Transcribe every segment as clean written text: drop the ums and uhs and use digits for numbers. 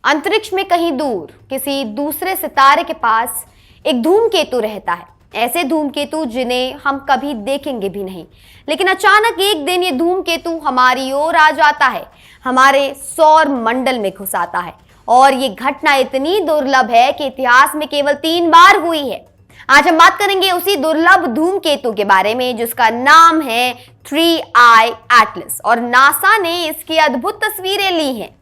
अंतरिक्ष में कहीं दूर किसी दूसरे सितारे के पास एक धूमकेतु रहता है। ऐसे धूमकेतु जिन्हें हम कभी देखेंगे भी नहीं, लेकिन अचानक एक दिन ये धूमकेतु हमारी ओर आ जाता है, हमारे सौर मंडल में घुस आता है। और ये घटना इतनी दुर्लभ है कि इतिहास में केवल 3 बार हुई है। आज हम बात करेंगे उसी दुर्लभ धूमकेतु के बारे में जिसका नाम है 3I एटलस, और नासा ने इसकी अद्भुत तस्वीरें ली हैं।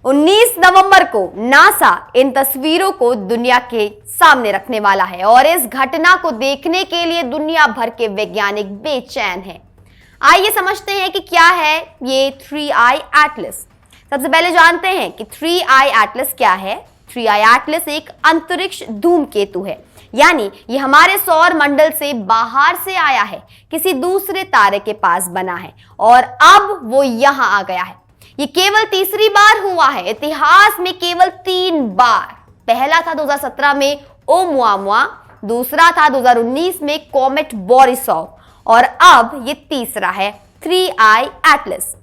19 नवंबर को नासा इन तस्वीरों को दुनिया के सामने रखने वाला है और इस घटना को देखने के लिए दुनिया भर के वैज्ञानिक बेचैन हैं। आइए समझते हैं कि क्या है ये 3I एटलस। सबसे पहले जानते हैं कि 3I एटलस क्या है। 3I एटलस एक अंतरिक्ष धूमकेतु है, यानी ये हमारे सौर मंडल से बाहर से आया है, किसी दूसरे तारे के पास बना है और अब वो यहां आ गया है। ये केवल तीसरी बार हुआ है, इतिहास में केवल 3 बार। पहला था 2017 में ओमुआमुआ, दूसरा था 2019 में कॉमेट बोरिसोव और अब ये तीसरा है 3I एटलस।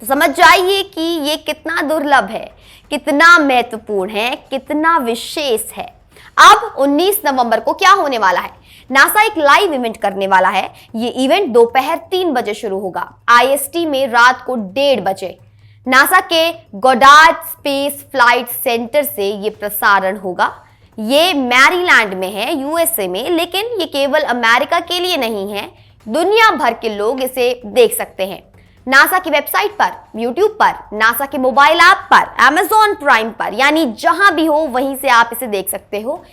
तो समझ जाइए कि ये कितना दुर्लभ है, कितना महत्वपूर्ण है, कितना विशेष है। अब 19 नवंबर को क्या होने वाला है? नासा एक लाइव इवेंट करने वाला है। ये इवेंट दोपहर 3 बजे शुरू होगा IST में, रात को 1:30 बजे। नासा के गोडार्ड स्पेस फ्लाइट सेंटर से ये प्रसारण होगा। ये मैरीलैंड में है, USA में, लेकिन ये केवल अमेरिका के लिए नहीं है, दुनिया भर के लोग इसे देख सकते हैं। नासा की वेबसाइट पर, यूट्यूब पर, नासा के मोबाइल ऐप पर, Amazon प्राइम पर, यानी जहां भी हो वहीं से आप इसे देख सकते हो।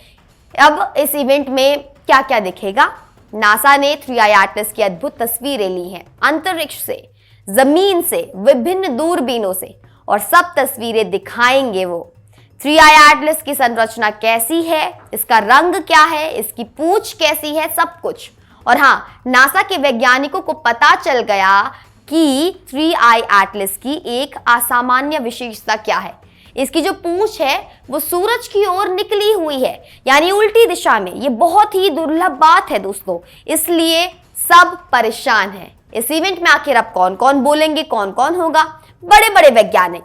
अब इस इवेंट में क्या क्या दिखेगा? नासा ने 3I एटलस की अद्भुत तस्वीरें ली हैं, अंतरिक्ष से, जमीन से, विभिन्न दूरबीनों से, और सब तस्वीरें दिखाएंगे वो। 3I एटलस की संरचना कैसी है, इसका रंग क्या है, इसकी पूंछ कैसी है, सब कुछ। और हाँ, नासा के वैज्ञानिकों को पता चल गया कि 3I एटलस की एक असामान्य विशेषता क्या है। इसकी जो पूंछ है वो सूरज की ओर निकली हुई है, यानी उल्टी दिशा में। ये बहुत ही दुर्लभ बात है दोस्तों, इसलिए सब परेशान हैं। इस इवेंट में आखिर अब कौन कौन बोलेंगे, कौन कौन होगा? बड़े बड़े वैज्ञानिक।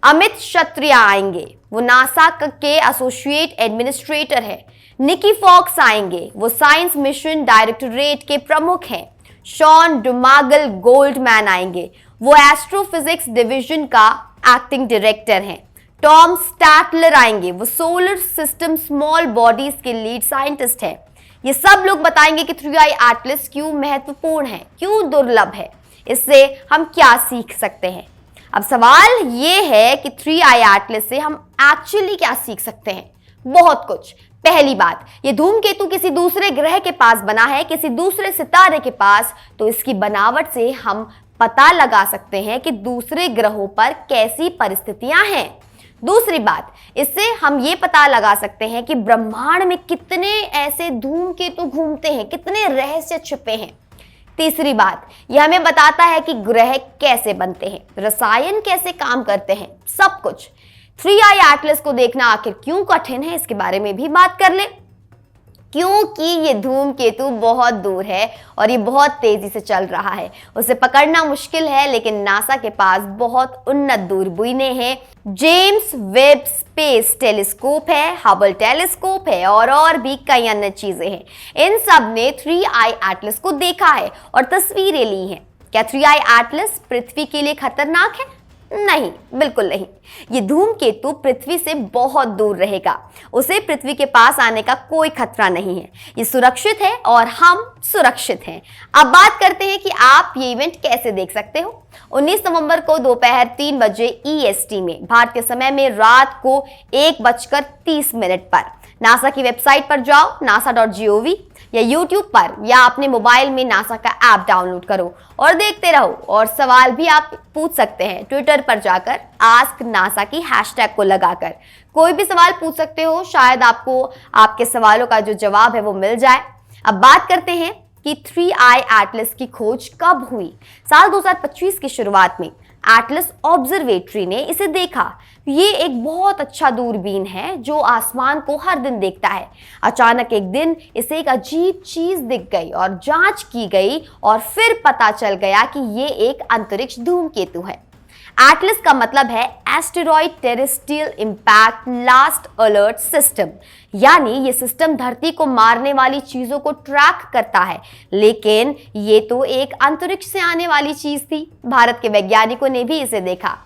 अमित क्षत्रिय आएंगे, वो नासा के एसोसिएट एडमिनिस्ट्रेटर है। निकी फॉक्स आएंगे, वो साइंस मिशन डायरेक्टोरेट के प्रमुख हैं। शॉन डुमागल गोल्डमैन आएंगे, वो एस्ट्रोफिजिक्स डिवीजन का एक्टिंग डायरेक्टर हैं। टॉम स्टैटलर आएंगे, वो सोलर सिस्टम स्मॉल बॉडीज के लीड साइंटिस्ट हैं। ये सब लोग बताएंगे कि 3I एटलस क्यों महत्वपूर्ण है, क्यों दुर्लभ है, इससे हम क्या सीख सकते हैं। अब सवाल ये है कि 3I एटलस से हम एक्चुअली क्या सीख सकते हैं? बहुत कुछ। पहली बात, ये धूमकेतु किसी दूसरे ग्रह के पास बना है, किसी दूसरे सितारे के पास, तो इसकी बनावट से हम पता लगा सकते हैं कि दूसरे ग्रहों पर कैसी परिस्थितियां हैं। दूसरी बात, इससे हम ये पता लगा सकते हैं कि ब्रह्मांड में कितने ऐसे धूमकेतु घूमते हैं, कितने रहस्य छिपे हैं। तीसरी बात, यह हमें बताता है कि ग्रह कैसे बनते हैं, रसायन कैसे काम करते हैं, सब कुछ। 3I एटलस को देखना आखिर क्यों कठिन है, इसके बारे में भी बात कर ले। क्योंकि ये धूमकेतु बहुत दूर है और ये बहुत तेजी से चल रहा है, उसे पकड़ना मुश्किल है, लेकिन नासा के पास बहुत उन्नत दूरबीनें हैं। जेम्स वेब स्पेस टेलीस्कोप है, हबल टेलीस्कोप है और भी कई अन्य चीजें हैं। इन सब ने 3I एटलस को देखा है और तस्वीरें ली हैं। क्या 3I एटलस पृथ्वी के लिए खतरनाक है? नहीं, बिल्कुल नहीं। ये धूमकेतु पृथ्वी से बहुत दूर रहेगा, उसे पृथ्वी के पास आने का कोई खतरा नहीं है। ये सुरक्षित है और हम सुरक्षित हैं। अब बात करते हैं कि आप ये इवेंट कैसे देख सकते हो। 19 नवंबर को दोपहर 3 बजे EST में, भारतीय समय में रात को 1:30 पर नासा की वेबसाइट पर जाओ, nasa.gov, या यूट्यूब पर या अपने मोबाइल में नासा का ऐप डाउनलोड करो और देखते रहो। और सवाल भी आप पूछ सकते हैं ट्विटर पर जाकर, आस्क नासा की हैशटैग को लगाकर। कोई भी सवाल पूछ सकते हो, शायद आपको आपके सवालों का जो जवाब है वो मिल जाए। अब बात करते हैं कि 3I एटलस की खोज कब हुई। साल 2025 की शुरुआत में एटलस ऑब्जर्वेटरी ने इसे देखा। ये एक बहुत अच्छा दूरबीन है जो आसमान को हर दिन देखता है। अचानक एक दिन इसे एक अजीब चीज दिख गई और जांच की गई और फिर पता चल गया कि ये एक अंतरिक्ष धूमकेतु है। एटलस का मतलब है asteroid terrestrial impact last alert system, यानी ये सिस्टम धरती को मारने वाली चीजों को ट्रैक करता है। लेकिन ये तो एक अंतरिक्ष से आने वाली चीज थी। भारत के वैज्ञानिकों ने भी इसे देखा।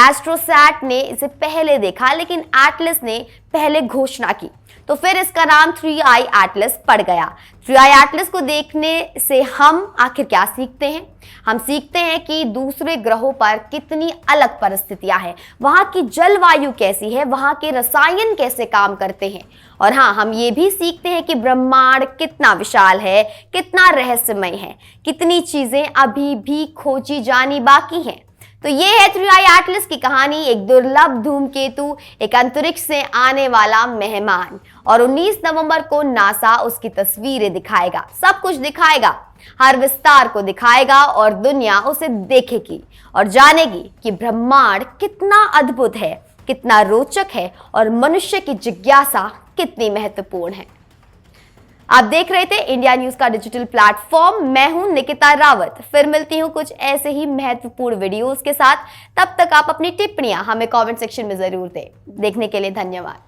एस्ट्रोसैट ने इसे पहले देखा, लेकिन एटलस ने पहले घोषणा की, तो फिर इसका नाम 3i एटलस पड़ गया। 3i एटलस को देखने से हम आखिर क्या सीखते हैं? हम सीखते हैं कि दूसरे ग्रहों पर कितनी अलग परिस्थितियां हैं, वहां की जलवायु कैसी है, वहां के रसायन कैसे काम करते हैं। और हाँ, हम ये भी सीखते हैं कि ब्रह्मांड कितना विशाल है, कितना रहस्यमय है, कितनी चीजें अभी भी खोजी जानी बाकी हैं। तो ये है 3i एटलस की कहानी, एक दुर्लभ धूमकेतु, एक अंतरिक्ष से आने वाला मेहमान। और 19 नवंबर को नासा उसकी तस्वीरें दिखाएगा, सब कुछ दिखाएगा, हर विस्तार को दिखाएगा और दुनिया उसे देखेगी और जानेगी कि ब्रह्मांड कितना अद्भुत है, कितना रोचक है और मनुष्य की जिज्ञासा कितनी महत्वपूर्ण है। आप देख रहे थे इंडिया न्यूज का डिजिटल प्लेटफॉर्म। मैं हूं निकिता रावत। फिर मिलती हूं कुछ ऐसे ही महत्वपूर्ण वीडियोस के साथ। तब तक आप अपनी टिप्पणियां हमें कमेंट सेक्शन में जरूर दें। देखने के लिए धन्यवाद।